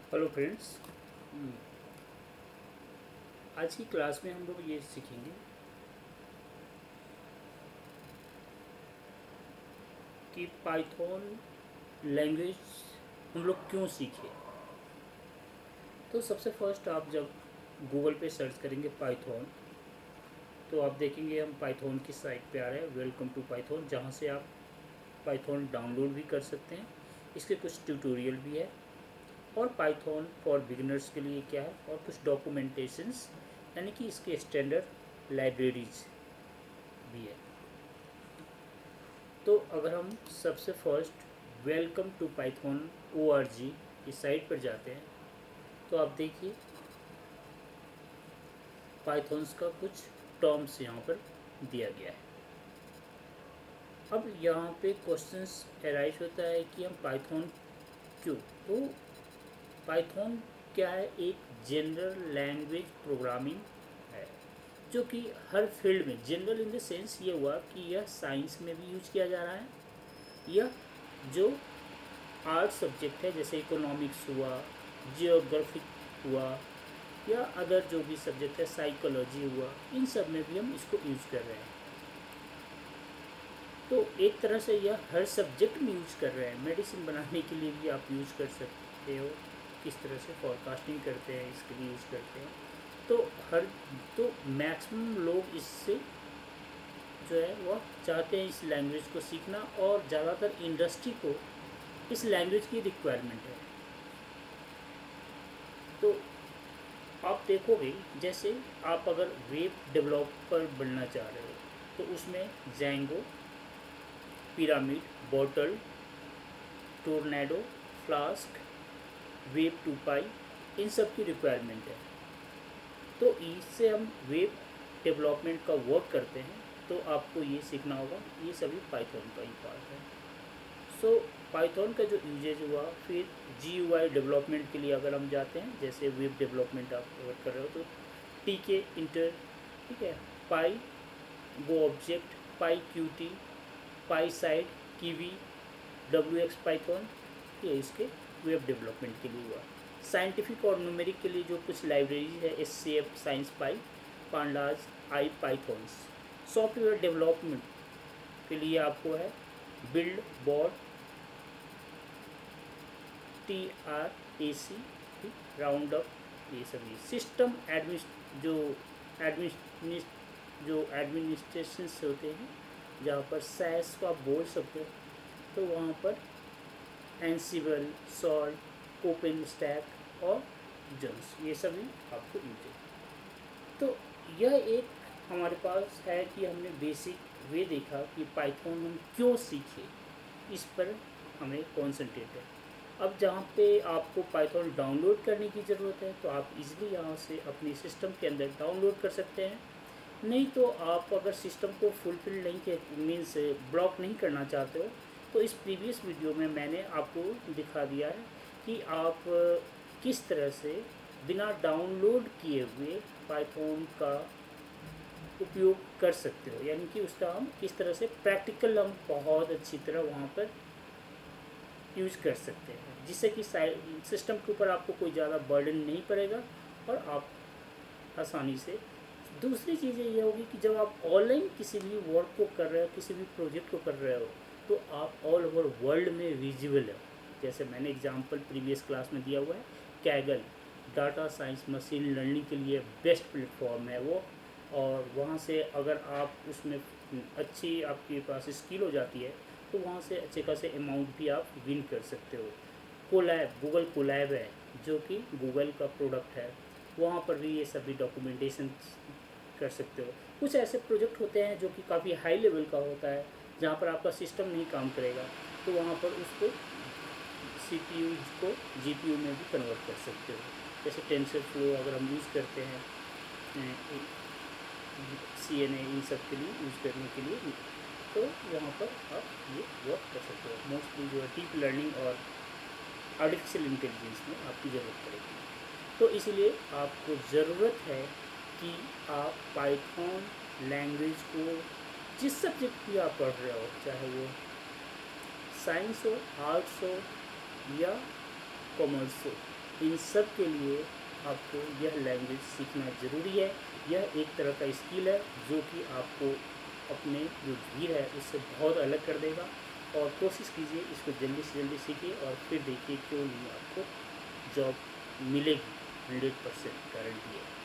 Hello friends. आज की class में हम लोग ये सीखेंगे कि पाइथन लैंग्वेज हम लोग क्यों सीखे। तो सबसे फर्स्ट आप जब गूगल पे सर्च करेंगे पाइथन, तो आप देखेंगे हम पाइथन की साइट पे आ रहे हैं, वेलकम टू पाइथन, जहाँ से आप पाइथन डाउनलोड भी कर सकते हैं। इसके कुछ ट्यूटोरियल भी है और पाइथन फॉर बिगिनर्स के लिए क्या है, और कुछ डॉक्यूमेंटेशंस यानी कि इसके स्टैंडर्ड लाइब्रेरीज भी है। तो अगर हम सबसे first welcome to Python ORG इस साइट पर जाते हैं, तो आप देखिए पाइथन्स का कुछ टर्म्स यहाँ पर दिया गया है। अब यहाँ पे क्वेश्चंस एराइज होता है कि हम पाइथन क्यों। तो पाइथन क्या है, एक जनरल लैंग्वेज प्रोग्रामिंग है जो कि हर फील्ड में, जनरल इन द सेंस ये हुआ कि यह साइंस में भी यूज किया जा रहा है, यह जो आर्ट सब्जेक्ट है जैसे इकोनॉमिक्स हुआ, जियोग्राफिक हुआ, या अदर जो भी सब्जेक्ट है, साइकोलॉजी हुआ, इन सब में भी हम इसको यूज कर रहे हैं। तो एक तरह से यह हर सब्जेक्ट में यूज कर रहे हैं। मेडिसिन बनाने के लिए भी आप यूज कर सकते हो, किस तरह से फॉरकास्टिंग करते हैं इसके लिए यूज करते हैं। तो हर तो मैक्सिमम लोग इससे जो है वह चाहते हैं इस लैंग्वेज को सीखना, और ज़्यादातर इंडस्ट्री को इस लैंग्वेज की रिक्वायरमेंट है। तो आप देखोगे जैसे आप अगर वेब डेवलपर बनना चाह रहे हो तो उसमें Django, pyramid, bottle, tornado, flask, web 2 पाई, इन सब की रिक्वायरमेंट है। तो इससे हम वेब डेवलपमेंट का वर्क करते हैं, तो आपको ये सीखना होगा। ये सभी पाइथन का ही पार्ट है। सो पाइथन का जो यूजेज हुआ, फिर GUI डेवलपमेंट के लिए अगर हम जाते हैं, जैसे वेब डेवलपमेंट आप अगर कर रहे हो, तो TK इंटर, ठीक है, पाई गो ऑब्जेक्ट, पाई QT, पाई साइड, कीवी, WX पाइथन, ये इसके वेब डेवलपमेंट के लिए हुआ। साइंटिफिक और न्यूमेरिक के लिए जो कुछ लाइब्रेरीज है, SCF science pie, pandas, I pythons. Software development के लिए आपको है build, bot, TRAC, round up, ये सभी सिस्टम एडमिनिस्ट्रेशन होते हैं, जहाँ पर सैस को आप बोल सकते हो। तो वहाँ पर एंसिबल, सॉल्ट, ओपन स्टैक और जंस, ये सभी आपको यूज है। तो यह एक हमारे पास है कि हमने बेसिक वे देखा कि पाइथन हम क्यों सीखे, इस पर हमें कॉन्सेंट्रेट है। अब जहाँ पे आपको पाइथन डाउनलोड करने की ज़रूरत है, तो आप इजीली यहाँ से अपने सिस्टम के अंदर डाउनलोड कर सकते हैं। नहीं तो आप अगर सिस्टम को फुलफिल नहीं के मीन्स ब्लॉक नहीं करना चाहते हो, तो इस प्रीवियस वीडियो में मैंने आपको दिखा दिया है कि आप किस तरह से बिना डाउनलोड किए हुए पाइथन का उपयोग कर सकते हो, यानी कि उसका हम किस तरह से प्रैक्टिकल हम बहुत अच्छी तरह वहाँ पर यूज कर सकते हैं, जिससे कि सिस्टम के ऊपर आपको कोई ज़्यादा बर्डन नहीं पड़ेगा और आप आसानी से। दूसरी चीज़ ये होगी कि जब आप ऑनलाइन किसी भी वर्क को कर रहे हो, किसी भी प्रोजेक्ट को कर रहे हो, तो आप ऑल ओवर वर्ल्ड में विजिबल है। जैसे मैंने एग्जांपल प्रीवियस क्लास में दिया हुआ है, Kaggle data science machine learning के लिए बेस्ट प्लेटफॉर्म है वो। और वहाँ से अगर आप उसमें अच्छी आपके पास स्किल हो जाती है, तो वहाँ से अच्छे खासे अमाउंट भी आप विन कर सकते हो। कोलैब, गूगल कोलैब है जो कि गूगल का प्रोडक्ट है, वहाँ पर भी ये सभी डॉक्यूमेंटेशन कर सकते हो। कुछ ऐसे प्रोजेक्ट होते हैं जो कि काफ़ी हाई लेवल का होता है, जहाँ पर आपका सिस्टम नहीं काम करेगा, तो वहाँ पर उसको CPU को GPU में भी कन्वर्ट कर सकते हो। जैसे टेंसर फ्लो अगर हम यूज़ करते हैं CNA इन सब के लिए यूज़ करने के लिए, तो वहाँ पर आप ये वर्क कर सकते हो। मोस्टली जो है डीप लर्निंग और आर्टिफिशियल इंटेलिजेंस में आपकी ज़रूरत पड़ेगी। तो इसलिए आपको ज़रूरत है कि आप पाइथन लैंग्वेज को जिस सब्जेक्ट भी आप पढ़ रहे हो, चाहे वो साइंस हो, आर्ट्स हो या कॉमर्स हो, इन सब के लिए आपको यह लैंग्वेज सीखना ज़रूरी है। यह एक तरह का स्किल है जो कि आपको अपने जो भीड़ है उससे बहुत अलग कर देगा। और कोशिश कीजिए इसको जल्दी से जल्दी सीखिए और फिर देखिए क्यों नहीं आपको जॉब मिलेगी, 100% गारंटी है।